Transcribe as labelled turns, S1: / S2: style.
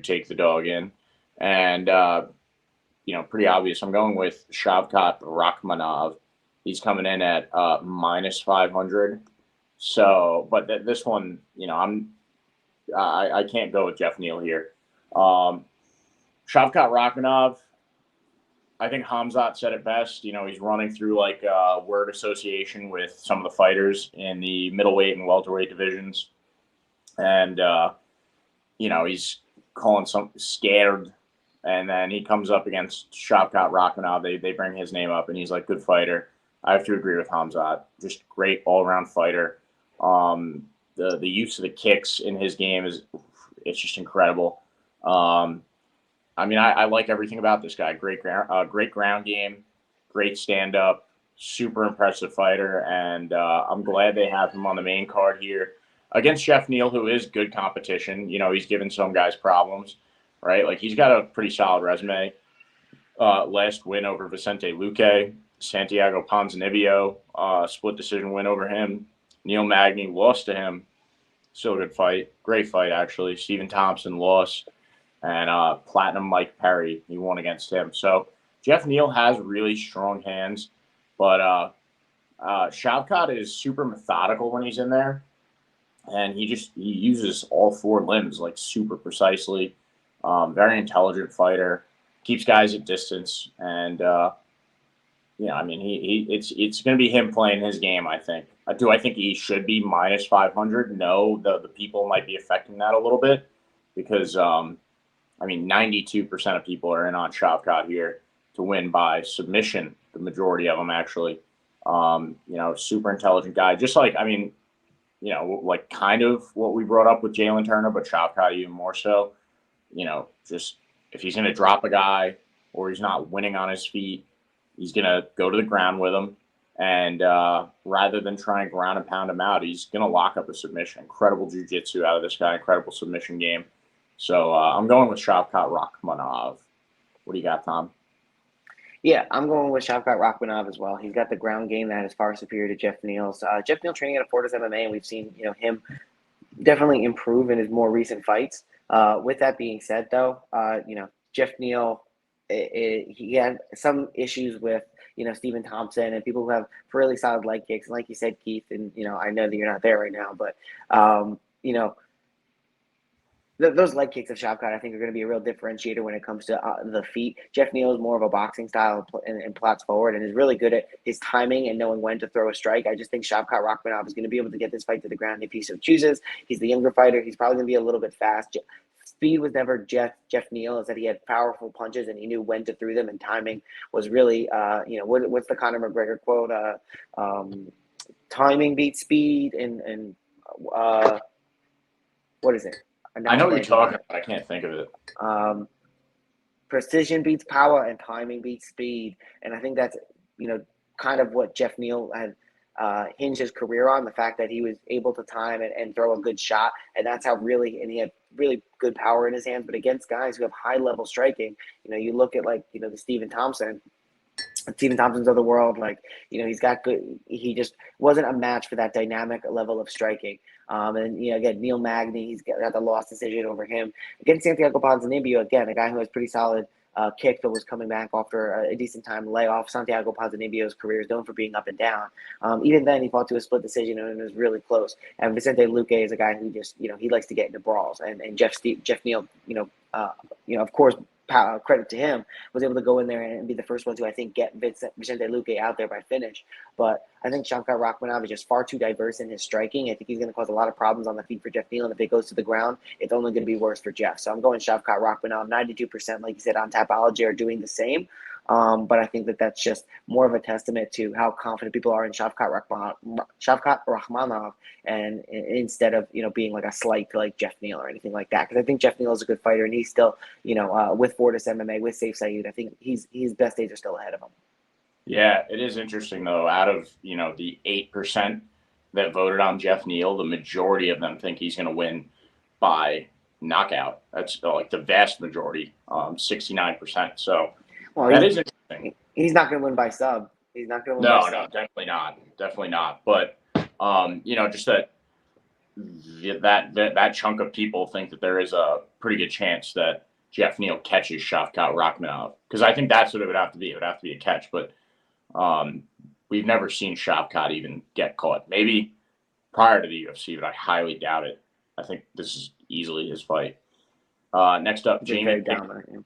S1: take the dog in. And, pretty obvious. I'm going with Shavkat Rakhmonov. He's coming in at minus 500. So, but this one, I can't go with Geoff Neal here. Shavkat Rakhmonov, I think Hamzat said it best. He's running through like word association with some of the fighters in the middleweight and welterweight divisions. And, he's calling some scared. And then he comes up against Shavkat Rakhmonov. They bring his name up, and he's like, good fighter. I have to agree with Hamzat. Just great all-around fighter. The use of the kicks in his game it's just incredible. I like everything about this guy. Great ground game, great stand-up, super impressive fighter, and I'm glad they have him on the main card here against Geoff Neal, who is good competition. He's given some guys problems, right? Like, he's got a pretty solid resume. Last win over Vicente Luque, Santiago Ponzinibbio, split decision win over him. Neil Magny lost to him. Still a good fight. Great fight, actually. Stephen Thompson lost. And Platinum Mike Perry, he won against him. So Geoff Neal has really strong hands, but Shavkat is super methodical when he's in there, and he uses all four limbs like super precisely. Very intelligent fighter, keeps guys at distance, and it's going to be him playing his game. I think. Do I think he should be minus 500? No, the people might be affecting that a little bit because 92% of people are in on Shavkat here to win by submission. The majority of them actually, super intelligent guy. Just like like kind of what we brought up with Jalen Turner, but Shavkat even more so. Just if he's going to drop a guy or he's not winning on his feet, he's going to go to the ground with him. And rather than try and ground and pound him out, he's going to lock up a submission. Incredible jiu-jitsu out of this guy. Incredible submission game. So I'm going with Shavkat Rakhmonov. What do you got, Tom?
S2: Yeah, I'm going with Shavkat Rakhmonov as well. He's got the ground game that is far superior to Geoff Neal's. Geoff Neal training at Fortis MMA, and we've seen him definitely improve in his more recent fights. With that being said, though, Geoff Neal, he had some issues with Stephen Thompson and people who have really solid leg kicks. And like you said, Keith, and I know that you're not there right now, but those leg kicks of Shavkat, I think, are going to be a real differentiator when it comes to the feet. Geoff Neal is more of a boxing style and plots forward and is really good at his timing and knowing when to throw a strike. I just think Shavkat Rakhmonov is going to be able to get this fight to the ground if he so chooses. He's the younger fighter. He's probably going to be a little bit fast. Speed was never Geoff Neal. Is that he had powerful punches and he knew when to throw them, and timing was really, what's the Conor McGregor quote? Timing beats speed and what is it?
S1: I know what you're talking about. I can't think of it.
S2: Precision beats power and timing beats speed. And I think that's, kind of what Geoff Neal had hinged his career on, the fact that he was able to time and throw a good shot. And that's how and he had really good power in his hands. But against guys who have high level striking, you look at the Stephen Thompson's of the world, he's got good, he just wasn't a match for that dynamic level of striking. And again, Neil Magny, he's got the loss decision over him. Against Santiago Ponzinibbio, again, a guy who has pretty solid kick but was coming back after a decent time layoff. Santiago Ponzinibbio's career is known for being up and down. Even then, he fought to a split decision and it was really close. And Vicente Luque is a guy who just, he likes to get into brawls. And Geoff Neal, of course, credit to him, was able to go in there and be the first one to, I think, get Vicente Luque out there by finish. But I think Shavkat Rakhmonov is just far too diverse in his striking. I think he's going to cause a lot of problems on the feet for Geoff Neal, and if it goes to the ground, it's only going to be worse for Geoff. So I'm going Shavkat Rakhmonov. 92%, like you said, on Tapology are doing the same. But I think that's just more of a testament to how confident people are in Shavkat Rakhmonov, and instead of being like a slight to like Geoff Neal or anything like that. Because I think Geoff Neal is a good fighter, and he's still with Fortis MMA, with Saif Saeed, I think his best days are still ahead of him.
S1: Yeah, it is interesting though. Out of the 8% that voted on Geoff Neal, the majority of them think he's going to win by knockout. That's like the vast majority, 69%. So. Well, that is interesting.
S2: He's not going to win by sub. He's not going to win by sub.
S1: No, definitely not. Definitely not. But, just that that chunk of people think that there is a pretty good chance that Geoff Neal catches Shavkat Rakhmonov, because I think that's what it would have to be. It would have to be a catch, but we've never seen Shavkat even get caught. Maybe prior to the UFC, but I highly doubt it. I think this is easily his fight. Next up,
S2: He's a very dominant.